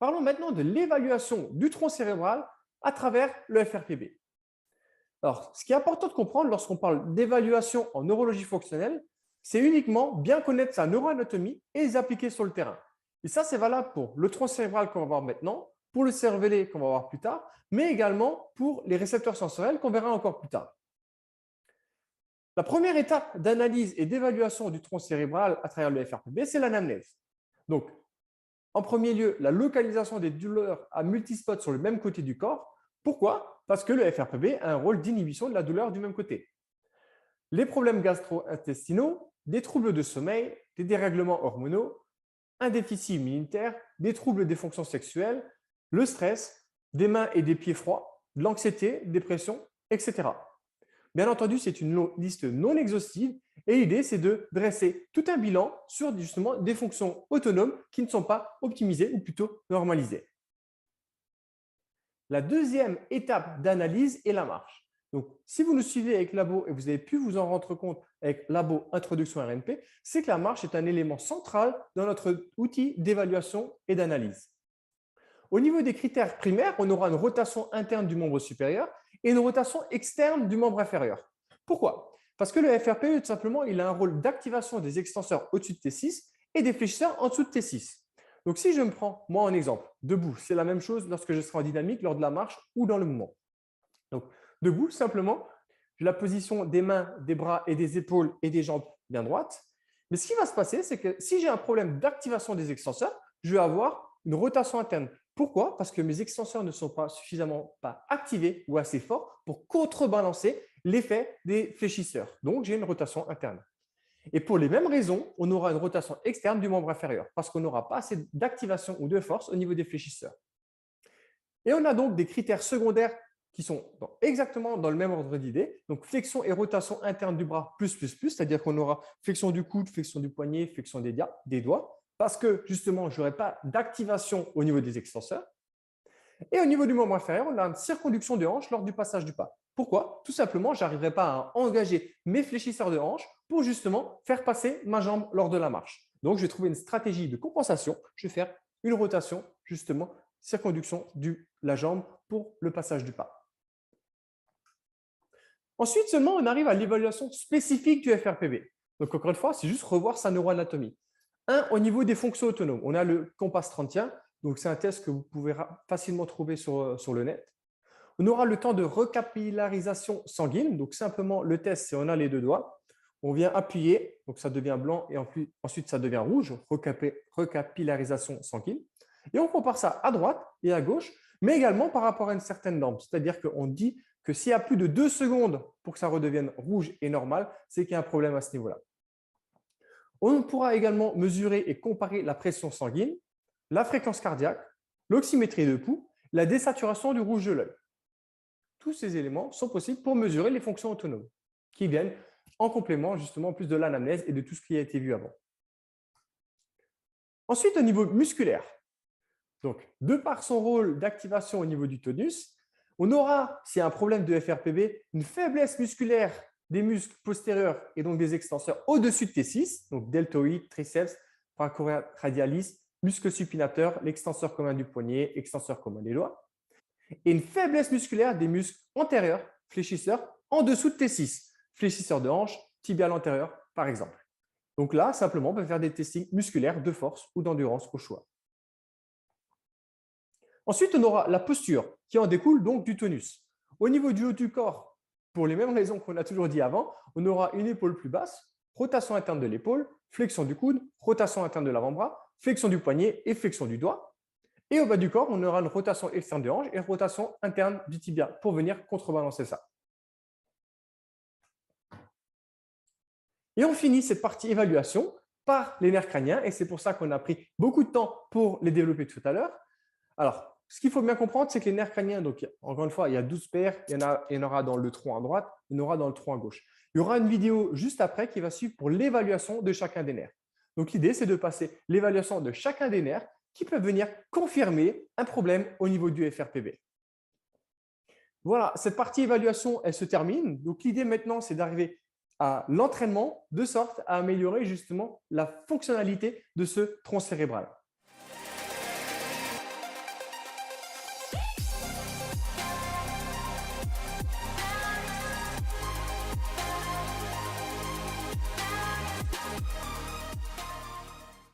Parlons maintenant de l'évaluation du tronc cérébral à travers le FRPB. Alors, ce qui est important de comprendre lorsqu'on parle d'évaluation en neurologie fonctionnelle, c'est uniquement bien connaître sa neuroanatomie et les appliquer sur le terrain. Et ça, c'est valable pour le tronc cérébral qu'on va voir maintenant, pour le cervelet qu'on va voir plus tard, mais également pour les récepteurs sensoriels qu'on verra encore plus tard. La première étape d'analyse et d'évaluation du tronc cérébral à travers le FRPB, c'est l'anamnèse. Donc, en premier lieu, la localisation des douleurs à multispots sur le même côté du corps. Pourquoi? Parce que le FRPB a un rôle d'inhibition de la douleur du même côté. Les problèmes gastro-intestinaux, des troubles de sommeil, des dérèglements hormonaux, un déficit immunitaire, des troubles des fonctions sexuelles, le stress, des mains et des pieds froids, de l'anxiété, dépression, etc. Bien entendu, c'est une liste non exhaustive et l'idée, c'est de dresser tout un bilan sur justement des fonctions autonomes qui ne sont pas optimisées ou plutôt normalisées. La deuxième étape d'analyse est la marche. Donc, si vous nous suivez avec Labo et vous avez pu vous en rendre compte avec Labo Introduction RNP, c'est que la marche est un élément central dans notre outil d'évaluation et d'analyse. Au niveau des critères primaires, on aura une rotation interne du membre supérieur et une rotation externe du membre inférieur. Pourquoi? Parce que le FRPE, tout simplement, il a un rôle d'activation des extenseurs au-dessus de T6 et des fléchisseurs en dessous de T6. Donc, si je me prends, moi, en exemple, debout, c'est la même chose lorsque je serai en dynamique, lors de la marche ou dans le mouvement. Donc, debout, simplement, j'ai la position des mains, des bras et des épaules et des jambes bien droites. Mais ce qui va se passer, c'est que si j'ai un problème d'activation des extenseurs, je vais avoir une rotation interne. Pourquoi? Parce que mes extenseurs ne sont pas suffisamment activés ou assez forts pour contrebalancer l'effet des fléchisseurs. Donc, j'ai une rotation interne. Et pour les mêmes raisons, on aura une rotation externe du membre inférieur parce qu'on n'aura pas assez d'activation ou de force au niveau des fléchisseurs. Et on a donc des critères secondaires qui sont exactement dans le même ordre d'idée. Donc, flexion et rotation interne du bras plus, c'est-à-dire qu'on aura flexion du coude, flexion du poignet, flexion des doigts, parce que justement, je n'aurai pas d'activation au niveau des extenseurs. Et au niveau du membre inférieur, on a une circonduction de hanche lors du passage du pas. Pourquoi? Tout simplement, je n'arriverai pas à engager mes fléchisseurs de hanche pour justement faire passer ma jambe lors de la marche. Donc, je vais trouver une stratégie de compensation. Je vais faire une rotation, justement, circonduction de la jambe pour le passage du pas. Ensuite, seulement, on arrive à l'évaluation spécifique du FRPB. Donc, encore une fois, c'est juste revoir sa neuroanatomie. Au niveau des fonctions autonomes, on a le Compass 31. Donc, c'est un test que vous pouvez facilement trouver sur le net. On aura le temps de recapillarisation sanguine. Donc, simplement, le test, c'est on a les deux doigts. On vient appuyer, donc ça devient blanc et ensuite ça devient rouge, recapillarisation sanguine. Et on compare ça à droite et à gauche, mais également par rapport à une certaine norme. C'est-à-dire qu'on dit que s'il y a plus de 2 secondes pour que ça redevienne rouge et normal, c'est qu'il y a un problème à ce niveau-là. On pourra également mesurer et comparer la pression sanguine, la fréquence cardiaque, l'oxymétrie de pouls, la désaturation du rouge de l'œil. Tous ces éléments sont possibles pour mesurer les fonctions autonomes qui viennent en complément justement plus de l'anamnèse et de tout ce qui a été vu avant. Ensuite, au niveau musculaire, donc de par son rôle d'activation au niveau du tonus, on aura, s'il y a un problème de FRPB, une faiblesse musculaire des muscles postérieurs et donc des extenseurs au-dessus de T6, donc deltoïde, triceps, radialis, muscle supinateur, l'extenseur commun du poignet, extenseur commun des doigts, et une faiblesse musculaire des muscles antérieurs, fléchisseurs, en dessous de T6, fléchisseur de hanche, tibial antérieur, par exemple. Donc là, simplement, on peut faire des testings musculaires de force ou d'endurance au choix. Ensuite, on aura la posture qui en découle donc du tonus. Au niveau du haut du corps, pour les mêmes raisons qu'on a toujours dit avant, on aura une épaule plus basse, rotation interne de l'épaule, flexion du coude, rotation interne de l'avant-bras, flexion du poignet et flexion du doigt. Et au bas du corps, on aura une rotation externe de hanche et une rotation interne du tibia pour venir contrebalancer ça. Et on finit cette partie évaluation par les nerfs crâniens et c'est pour ça qu'on a pris beaucoup de temps pour les développer tout à l'heure. Alors, ce qu'il faut bien comprendre, c'est que les nerfs crâniens, donc encore une fois, il y a 12 paires, il y en aura dans le tronc à droite, il y en aura dans le tronc à gauche. Il y aura une vidéo juste après qui va suivre pour l'évaluation de chacun des nerfs. Donc, l'idée, c'est de passer l'évaluation de chacun des nerfs qui peuvent venir confirmer un problème au niveau du FRPB. Voilà, cette partie évaluation, elle se termine. Donc, l'idée maintenant, c'est d'arriver à l'entraînement de sorte à améliorer justement la fonctionnalité de ce tronc cérébral.